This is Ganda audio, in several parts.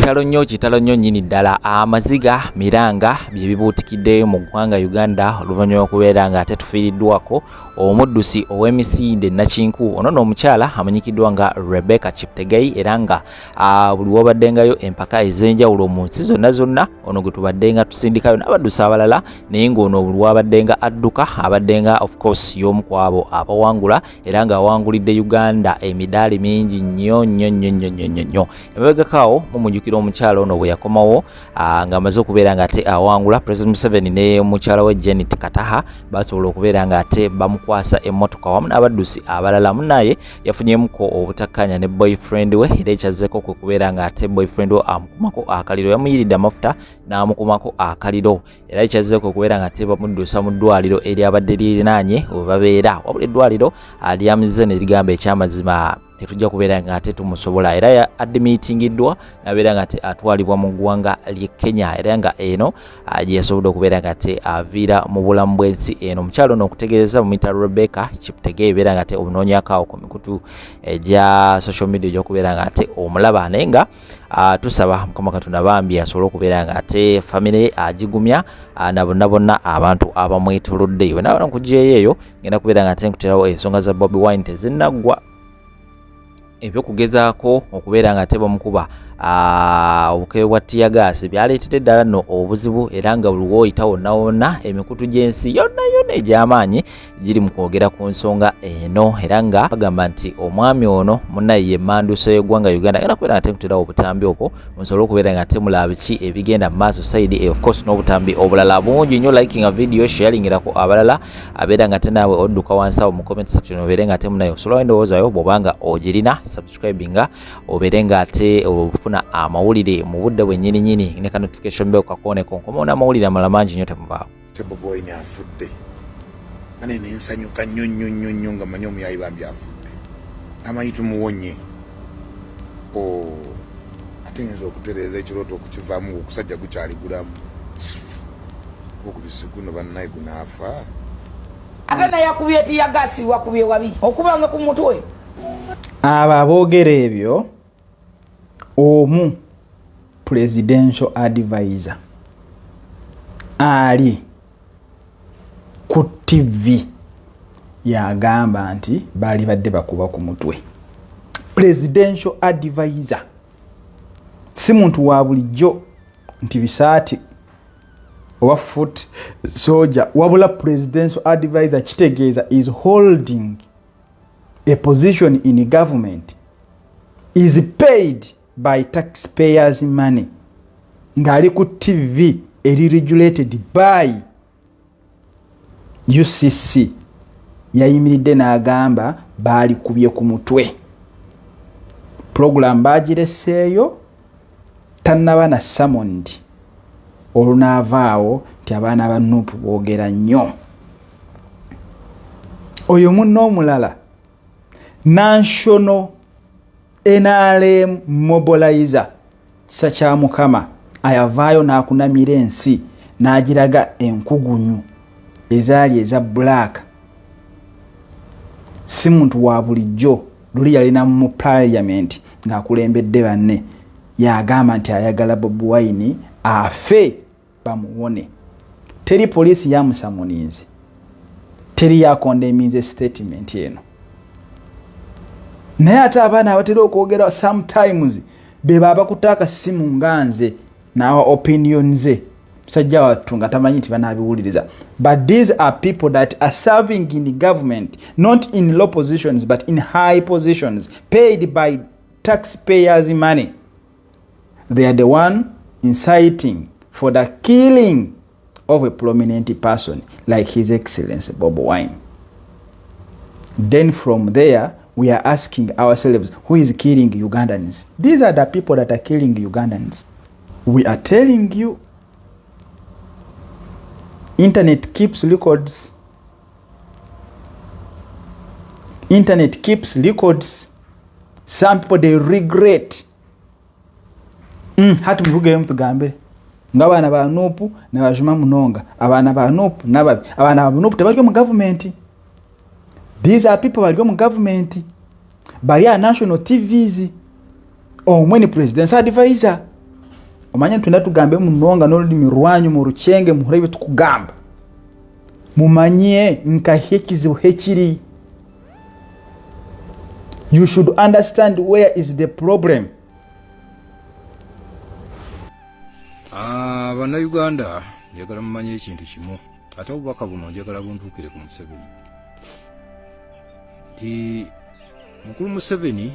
kitalo nnyo nnyini ddala. Amaziga miranga bye bibuutikidde mu ggwanga Uganda oluvannyuma okubeera nga ate tufiiriddwako omuddusi ow'emisinde Nakinku ono n'omukyala amanyikiddwa nga Rebecca Cheptegei, era nga buli wabaddengayo empaka ez'enjawulo mu nsi zonna ono gwe tubaddenga tusindikayo n'abaddusi abalala, naye ng'ono buli wabaddenga adduka abaddenga of course y'omu ku abo abawangula, era nga awangulidde Uganda emidaali mingi nnyo. Emabegakaawo mumujjukira omukyala ono bwe yakomawo nga amaze okubeera nga ate awangula, President Museveni ne mukyala we Janet Kataha basobola okubeera nga ate bamukwasa emmotoka wamu n'abaddusi abalala. Munaye yafunyemuko obutakkanya ne boyfriend we, era ekyazzeko kwe kubeera nga ate boyfriend we amukumako akaliro, yamuyiridde amafuta n'amukumako akaliro, era ekyazzeko okubeera nga ate bamuddusa mu ddwaliro eryabadde lirinaanye we babeera, wabula eddwaliro lyamize ne ligamba ekyamazima tetujja kubeera nga ate tumusobola, era admitingiddwa nabeera nga ate atwalibwa mu ggwanga ly'e Kenya, era nga eno gye yasobodde okubeera nga ate aviira mu bulamu bw'ensi eno. Omukyalo ono okutegeeza mumuyita Rebecca Cheptegei, ebeera nga ate omunoonyakaawo ku mikutu egya social media egy'okubeera nga ate omulaba, naye nga tusaba Mukama Katonda bambi asobole okubeera nga ate famire agigumya na bonna abantu abamwetolodde. We nawe nkugyeyo eyo ngenda kubeera nga ate nkuterawo ensonga za Bobi Wine tezinnaggwa, ebyokugezaako okubeera nga ate bamukuba obukebe bwa tiyagaasi byaleetedde ddala nno obuzibu, era nga buli woyita wonna emikutu gy'ensi yonna egy'amaanyi giri mu kwogera ku nsonga eno, era nga bagamba nti omwami ono munnaye ye mmanduso y'eggwanga Uganda agenda kubeera nga ate nkuterawo obutambi obwo musobole okubeera nga ate mulaba biki ebigenda mu maaso side of course n'obutambi obulala bungi nnyo. Likinga video, sharingirako abalala, abeera nga ate naawe odduka wansi awo mu comment section obeere nga ate munaye osobola endowoozayo bw'obanga ogirina, subscribinga obeere nga ate ofuna amawulire mu budde bwennyini ne ka notification bell kakone konkomo n'amawulire amalala mangi nnyo temuvaawo. Bobi Wine afudde, ane nensanyuka nnyo nga manyi omuyayi bambi afudde, amanyi tumuwonye. Ate ngenza okutereeza ekirooto okukivaamu okusajja gukyali gulamu okubisi guno bannaye gunaafa. Ate naye akubye tiyagasi wakubye wabi okubanga ku mutwe. Abo aboogera ebyo omu presidential advisor ali ku TV yagamba nti bali badde bakuba ku mutwe. Presidential advisor si muntu wa bulijjo nti bisaati oba foot soldier, wabula presidential advisor kitegeeza is holding a position in government, is paid by taxpayers money, ngali ku TV eri regulated by UCC. Yayimiridde n'agamba bali kubye ku mutwe. Program bagireseeyo tannaba na summoned olunaavaawo nti abaana ba Nuupu boogera nnyo. Oyo munno omulala National NRM mobilizer kisa kya Mukama ayavaayo n'akunamira ensi n'agiraga enkugunyu ezaali eza black. Si muntu wa bulijjo, luli yalina mu parliament ng'akulembedde banne, yagamba nti ayagala Bobi Wine afe bamuwone. Teri poliisi yamusamuninze, teri yakondeminze statement eno. Naye ate abaana abatera okwogera sometimes be baba kutaaka simu nganze nawa opinion ze musajja wattu nga tamanyi nti banaabiwuliriza. But these are people that are serving in the government, not in low positions but in high positions, paid by taxpayers' money. They are the one inciting for the killing of a prominent person like His Excellency Bobi Wine. Then from there we are asking ourselves, who is killing Ugandans? These are the people that are killing Ugandans. We are telling you, internet keeps records. Internet keeps records. Some people they regret. Hatu mvuge mtugambe. Ngawana ba Nuupu na bajuma munonga. Abana ba Nuupu na babi. Abana ba Nuupu tebali mu government. These are people bali mu government. Bali ya national TVs. Omwe ni president's advisor. omanye twena tugambe munonga n'olulimi lwanyu mu Rukyenge muhule bye tukugamba mumanye nka ekizibu hekiri. You should understand where is the problem. Bannayuganda njagala mumanye ekintu kimu ate obubaka buno njagala buntuukire ku Museveni ti mukulu Museveni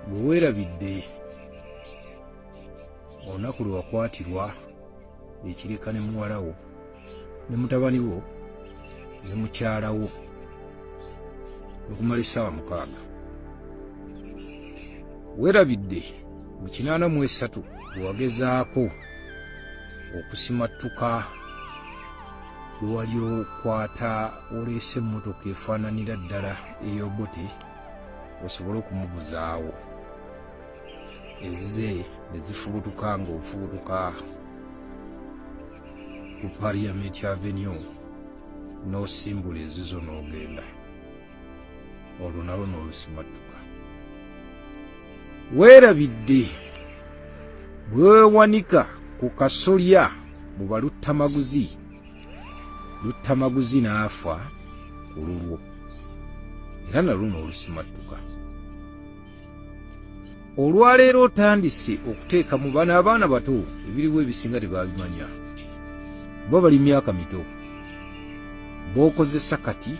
bwe weerabidde olunaku lwe wakwatirwa ekireka ne muwala wo ne mutabani wo ne mukyala wo okumala essaawa 6 weerabidde mu 83 wagezaako okusimattuka lwali okwata oleese emmotoka efaananira ddala ey'obote osobole okumubuzaawo ezize ne zifubutuka ng'ofubutuka ku Parliament Avenue n'osimbula ezizo n'ogenda olwo nalwo n'olusimattuka. Weerabidde bwe weewanika ku kasolya mu baluttamaguzi luttamaguzi n'afa ku lulwo era nalwo n'olusimattuka. Olwaleero otandise okuteeka mu bana abaana bato ebiriwo ebisinga tebaabimanya bo bali myaka mito b'okozesa kati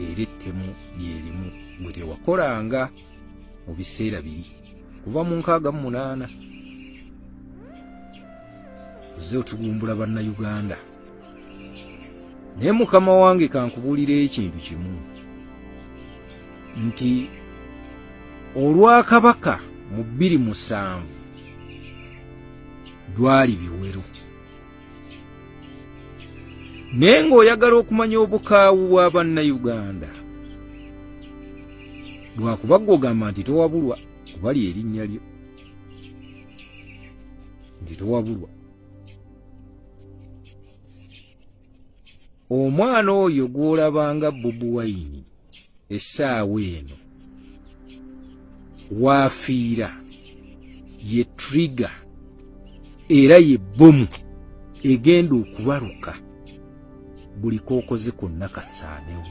era ettemu lyerimu bwe tewakolanga mu biseera biri kuva mu 68 oze otugumbula bannayuganda. Naye mukama wange kankubuulira ekintu kimu nti olwakabaka mu 2007 lwali biwero naye ng'oyagala okumanya obukaawu bwa bannayuganda lwakuba gw'ogamba nti towabulwa kuba ly'erinnya lyo nti towabulwa. Omwana oyo gw'olabanga Bobi Wine essaawa eno waafiira ye trigger era ye bbomu egenda okubaluka buli kookoze konna kasaanewo.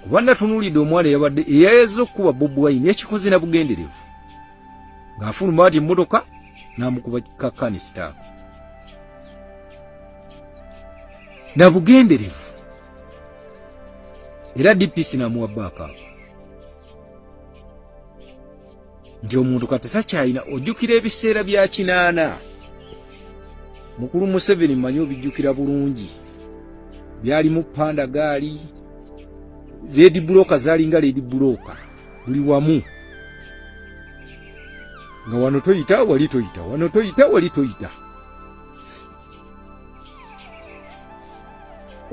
Kuba natunuulidde omwana eyabadde eyayeza okukuba Bobi Wine ekikoze na bugenderevu ng'afuluma ati emmotoka n'amukuba kakanisitaako na bugenderevu era DPC n'amuwa baakaako nti omuntu kati takyalina. Ojjukira ebiseera bya 80 mukulu Museveni manyi obijjukira bulungi byalimu panda gaali Red Broker zaalinga Red Broker buli wamu nga wano toyita wali toyita wano toyita wali toyita.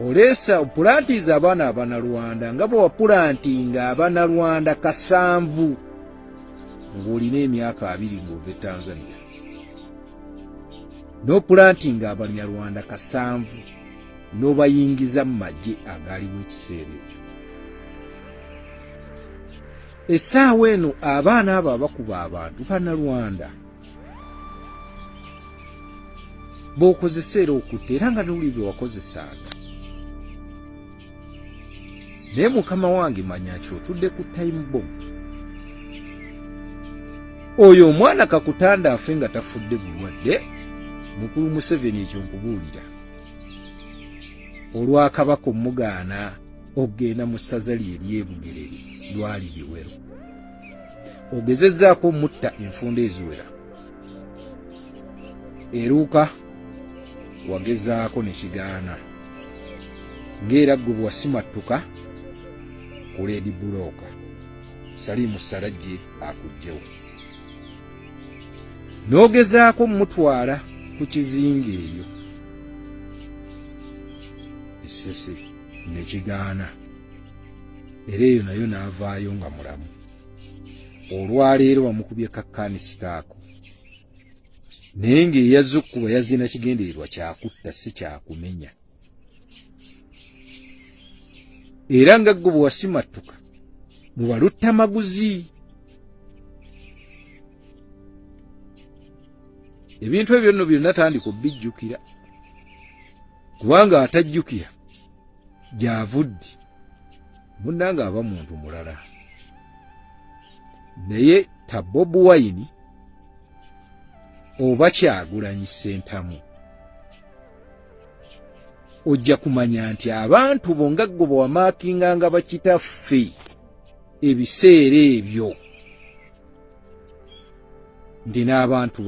Oleesa opulantiza abaana abanalwanda nga bwe wapulantinga abanalwanda 7 ng'olina emyaka 20 ng'ova e Tanzania n'opulantinga abanyarwanda 7 n'obayingiza mu magye agaaliwo ekiseera ekyo. Essaawa eno abaana abo abakuba abantu bannalwanda b'okozesa era okutta era nga noli bye wakozesanga. Naye mukama wange manya nti otudde ku time bomb. Oyo omwana kakutanda afe nga tafudde bulwadde mukulu Museveni ekyo nkubuulira. Olwakabaka omugaana ogenda mu ssaza lye ery'Ebugerere lwali biwero. Ogezezzaako mutta enfunda eziwera. Eruuka wagezaako ne kigaana. Ng'era ggwe bwe wasimattuka ku Red Broker Salimu Sarajje akuggyewo. N'ogezaako mutwala ku kizinga eyo essese ne kigaana era eyo nayo n'avaayo nga mulamu. Olwaleero bamukubye kakaanisitaako naye ng'eyazze okkuba yazina kigendererwa kyakutta si kyakumenya. Era nga ggwe bwe wasimattuka mu baluttamaguzi ebintu ebyo nno byonna tandika obbijjukira kubanga atajjukira gy'avudde munnanga aba muntu mulala naye ta Bobi Wine oba Kyagulanyi Ssentamu ojja kumanya nti abantu bonga gwe bwamaakinga bakitaffe ebiseera ebyo ndi n'abantu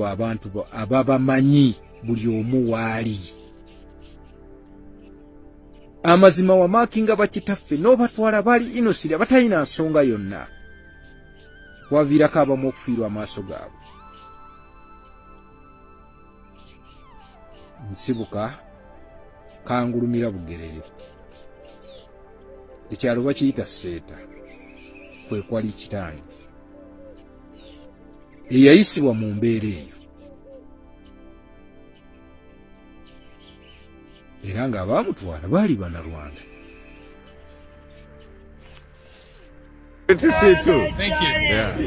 ababamanyi buli omu waali amazima wamaakinga bakitaffe n'obatwala bali inosiri abatalina nsonga yonna waviirako abamu okufiirwa amaaso gaabwe nsibuka kangulumira Bugerere ekyalo bakiyita Seeta kwe kwali kitange eyayisibwa mu mbeera eyo era ng'abaamutwala baali Bannarwanda. Good to see you too. Thank you. Yeah.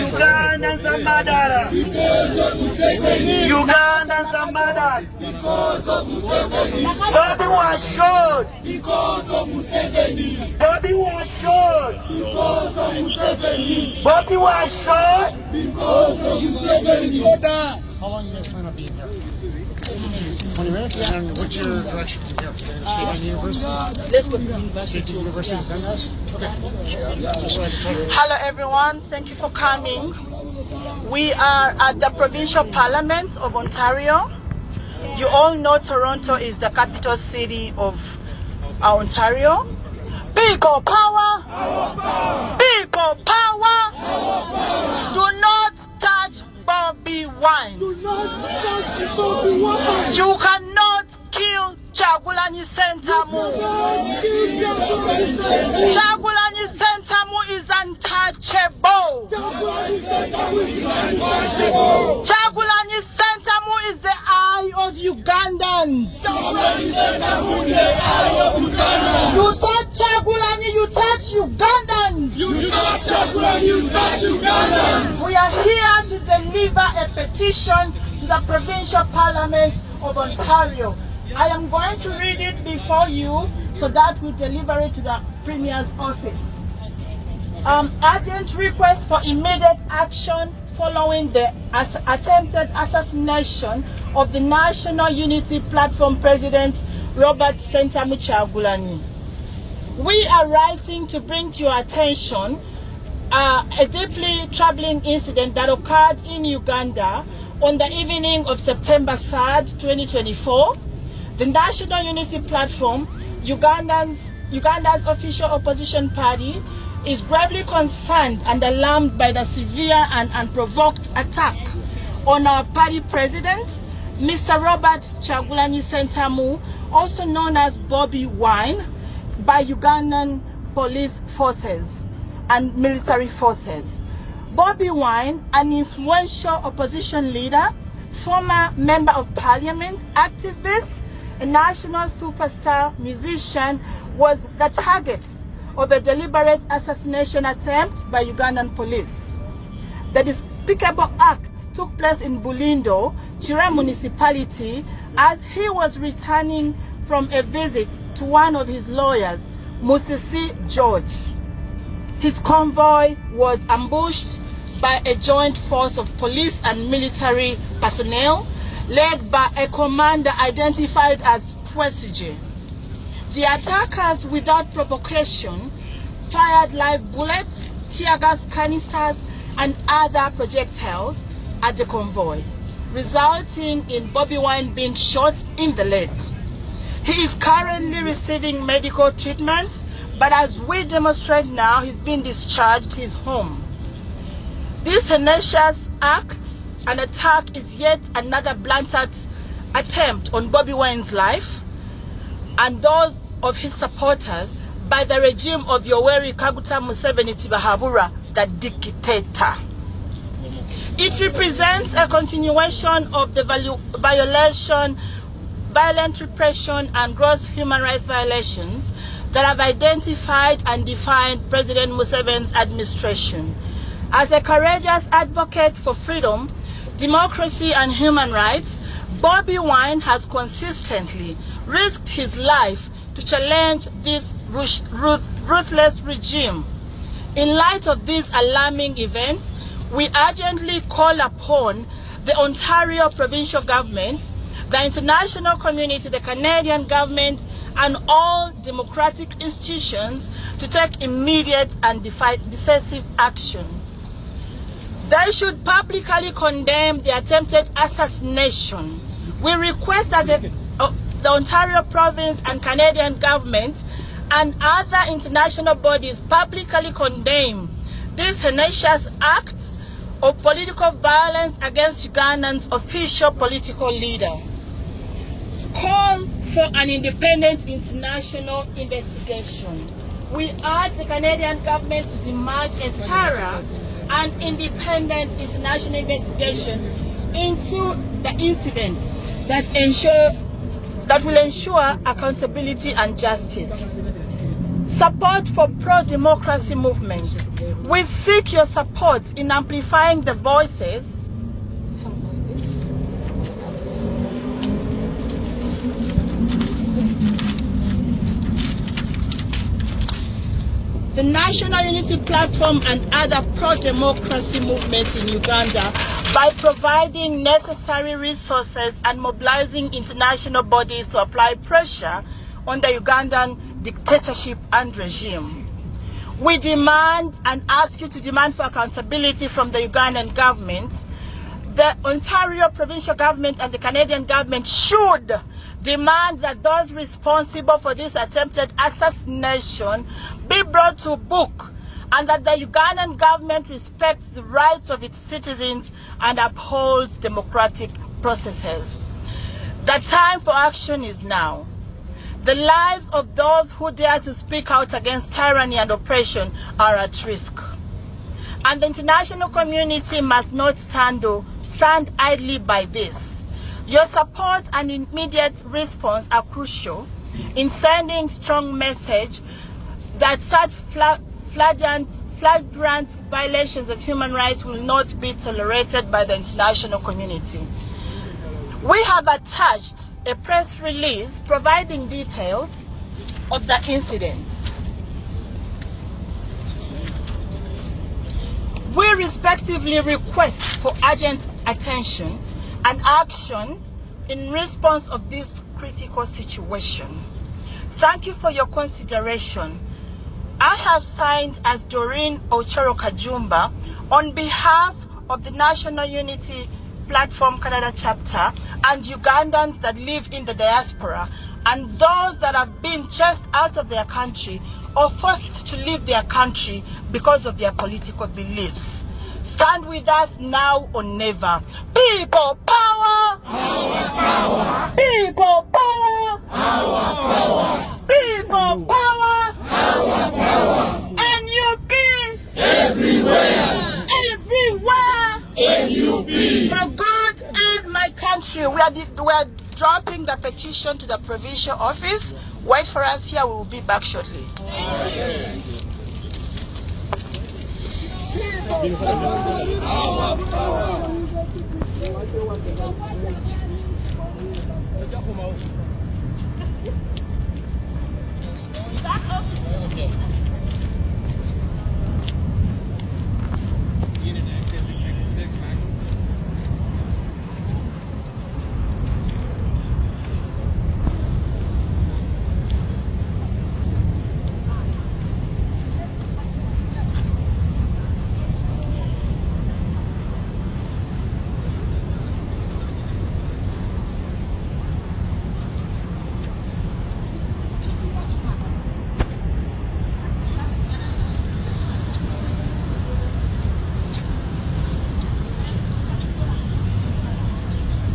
Ugandans are murderers. Ugandans are murderers. Because of Museveni. Bobi was shot. Because of Museveni. Bobi was shot. Because of Museveni. Bobi was shot. Because of Museveni. How long you guys plan on being here? 20 minutes? And what's your direction from here? Let's go to university. University of Dundas? Okay. Hello everyone, thank you for coming. We are at the Provincial Parliament of Ontario. You all know Toronto is the capital city of Ontario. People power! People power! Do not touch Bobi Wine. Do not touch Bobi Wine. You cannot kill Kyagulanyi Ssentamu. Kyagulanyi Ssentamu is untouchable. Kyagulanyi Ssentamu is the eye of Ugandans. You touch Kyagulanyi, you touch Ugandans. You touch Kyagulanyi, you touch Ugandans. We are here to deliver a petition to the Provincial Parliament of Ontario. I am going to read it before you so that we deliver it to the Premier's office. Urgent request for immediate action following the attempted assassination of the National Unity Platform President Robert Ssentamu Kyagulanyi. We are writing to bring to your attention a deeply troubling incident that occurred in Uganda on the evening of September 3rd, 2024. The National Unity Platform, Uganda's official opposition party, is gravely concerned and alarmed by the severe and unprovoked attack on our party president, Mr. Robert Kyagulanyi Ssentamu, also known as Bobi Wine, by Ugandan police forces and military forces. Bobi Wine, an influential opposition leader, former member of parliament, activist, a national superstar musician, was the target of a deliberate assassination attempt by Ugandan police. The despicable act took place in Bulindo, Chira municipality, as he was returning from a visit to one of his lawyers, Musisi George. His convoy was ambushed by a joint force of police and military personnel led by a commander identified as Kwesige. The attackers, without provocation, fired live bullets, tear gas canisters, and other projectiles at the convoy, resulting in Bobi Wine being shot in the leg. He is currently receiving medical treatment, but as we demonstrate now, he's been discharged to his home. This heinous act and attack is yet another blunted attempt on Bobi Wine's life and those of his supporters by the regime of Yoweri Kaguta Museveni Tibahabura, the dictator. It represents a continuation of the violent repression and gross human rights violations that have identified and defined President Museveni's administration. As a courageous advocate for freedom, democracy and human rights, Bobby Wine has consistently risked his life to challenge this ruthless regime. In light of these alarming events, we urgently call upon the Ontario provincial government, the international community, the Canadian government, and all democratic institutions to take immediate and decisive action. They should publicly condemn the attempted assassination. We request that the Ontario province and Canadian government and other international bodies publicly condemn these heinous acts of political violence against Ugandan's official political leader. Call for an independent international investigation. We urge the Canadian government to demand a thorough and independent international investigation into the incident that will ensure accountability and justice. Support for pro-democracy movements. We seek your support in amplifying the voices the National Unity Platform and other pro-democracy movements in Uganda by providing necessary resources and mobilizing international bodies to apply pressure on the Ugandan dictatorship and regime. We demand and ask you to demand for accountability from the Ugandan government. The Ontario provincial government and the Canadian government should demand that those responsible for this attempted assassination be brought to book, and that the Ugandan government respects the rights of its citizens and upholds democratic processes. The time for action is now. The lives of those who dare to speak out against tyranny and oppression are at risk. And the international community must not stand idly by this. Your support and immediate response are crucial in sending strong message that such flagrant violations of human rights will not be tolerated by the international community. We have attached a press release providing details of the incidents. We respectively request for urgent attention and action in response of this critical situation. Thank you for your consideration. I have signed as Doreen Ochoro Kajumba on behalf of the National Unity Platform Canada chapter and Ugandans that live in the diaspora and those that have been chased out of their country or forced to leave their country because of their political beliefs. Stand with us now or never. People power! Power, power! People power! Power, power! People power! Power, power! NUP! Everywhere! Everywhere! NUP! For God and my country, we are dropping the petition to the provincial office. Wait for us here, we will be back shortly.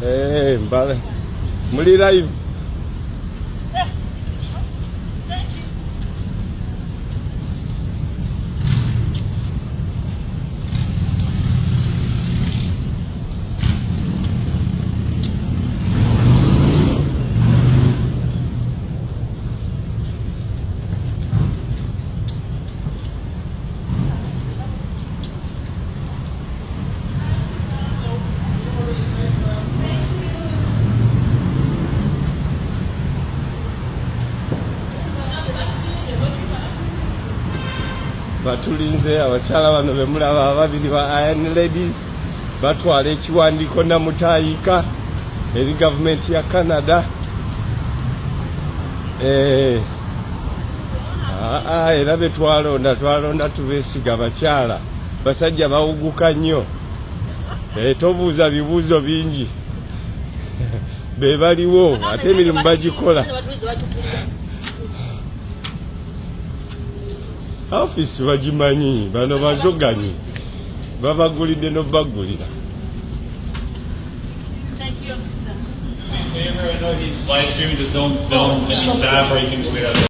Hey, mbale. Muli live. batulinze abakyala bano bemulaba ababiri ba Iron Ladies batwala ekiwandiiko namutaayika eri gavumenti ya Canada. Era twalonda tubeesiga abakyala basajja bawuguka nnyo. Tobuuza bibuuzo bingi be baliwo ate emirimu bagikola. Office bagimanyi bano bazoganyi babagulidde n'obagulira. I know he's live streaming, just don't film any staff or you can tweet out.